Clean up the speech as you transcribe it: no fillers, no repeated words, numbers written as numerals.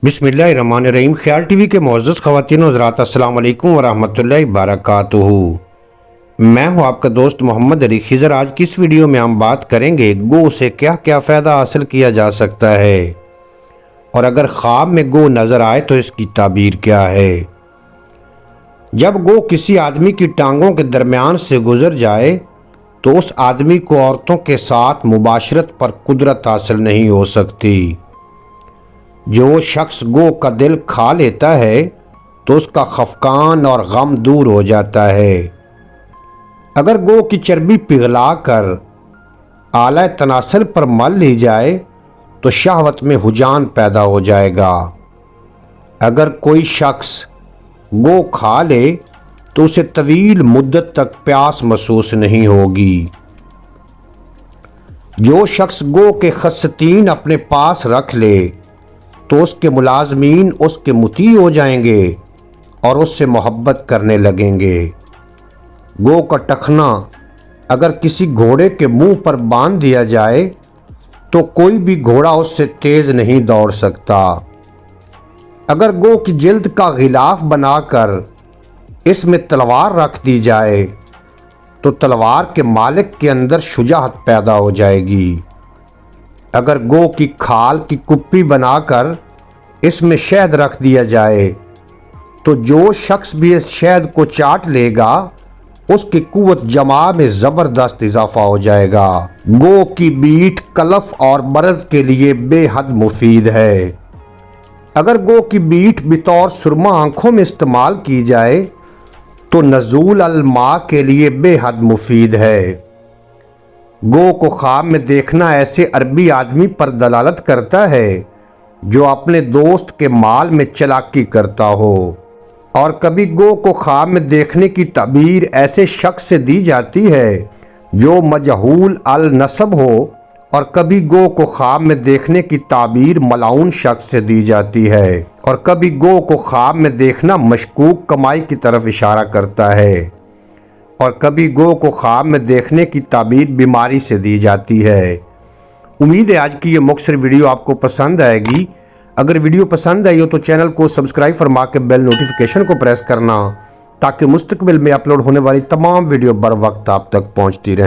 बिस्मिल्लाहिर्रहमानिर्रहीम। ख्याल टीवी के मुअज़्ज़ज़ ख़वातीन व हज़रात, अस्सलाम वालेकुम व रहमतुल्लाहि बरकातुहू। मैं हूं आपका दोस्त मोहम्मद अली खिज़र। आज की इस वीडियो में हम बात करेंगे गो से क्या क्या फ़ायदा हासिल किया जा सकता है, और अगर ख्वाब में गो नज़र आए तो इसकी ताबीर क्या है। जब गो किसी आदमी की टांगों के दरमियान से गुज़र जाए तो उस आदमी को औरतों के साथ मुबाशरत पर कुदरत हासिल नहीं हो सकती। जो शख्स गो का दिल खा लेता है तो उसका खफकान और गम दूर हो जाता है। अगर गो की चर्बी पिघला कर आला तनासल पर मल ली जाए तो शहवत में हुजान पैदा हो जाएगा। अगर कोई शख्स गो खा ले तो उसे तवील मुद्दत तक प्यास महसूस नहीं होगी। जो शख्स गो के खस्तीन अपने पास रख ले तो उसके मुलाजमीन उसके मुती हो जाएंगे और उससे मोहब्बत करने लगेंगे। गो का टखना अगर किसी घोड़े के मुंह पर बांध दिया जाए तो कोई भी घोड़ा उससे तेज नहीं दौड़ सकता। अगर गो की जिल्द का गिलाफ बनाकर इसमें तलवार रख दी जाए तो तलवार के मालिक के अंदर शुजाअत पैदा हो जाएगी। अगर गो की खाल की कुप्पी बनाकर इसमें शहद रख दिया जाए तो जो शख्स भी इस शहद को चाट लेगा उसकी कुव्वत जमा में ज़बरदस्त इजाफा हो जाएगा। गो की बीट कलफ और मर्ज के लिए बेहद मुफीद है। अगर गो की बीट बतौर सुरमा आंखों में इस्तेमाल की जाए तो नज़ूल अल मा के लिए बेहद मुफीद है। गो को ख्वाब में देखना ऐसे अरबी आदमी पर दलालत करता है जो अपने दोस्त के माल में चालाकी करता हो, और कभी गो को ख्वाब में देखने की ताबीर ऐसे शख्स से दी जाती है जो मजहूल अल नसब हो, और कभी गो को ख्वाब में देखने की ताबीर मलाउन शख्स से दी जाती है, और कभी गो को ख्वाब में देखना मशकूक कमाई की तरफ इशारा करता है, और कभी गो को ख्वाब में देखने की ताबीर बीमारी से दी जाती है। उम्मीद है आज की ये मुख्तसर वीडियो आपको पसंद आएगी। अगर वीडियो पसंद आई हो तो चैनल को सब्सक्राइब फरमा के बेल नोटिफिकेशन को प्रेस करना ताकि मुस्तकबिल में अपलोड होने वाली तमाम वीडियो बर वक्त आप तक पहुँचती रहें।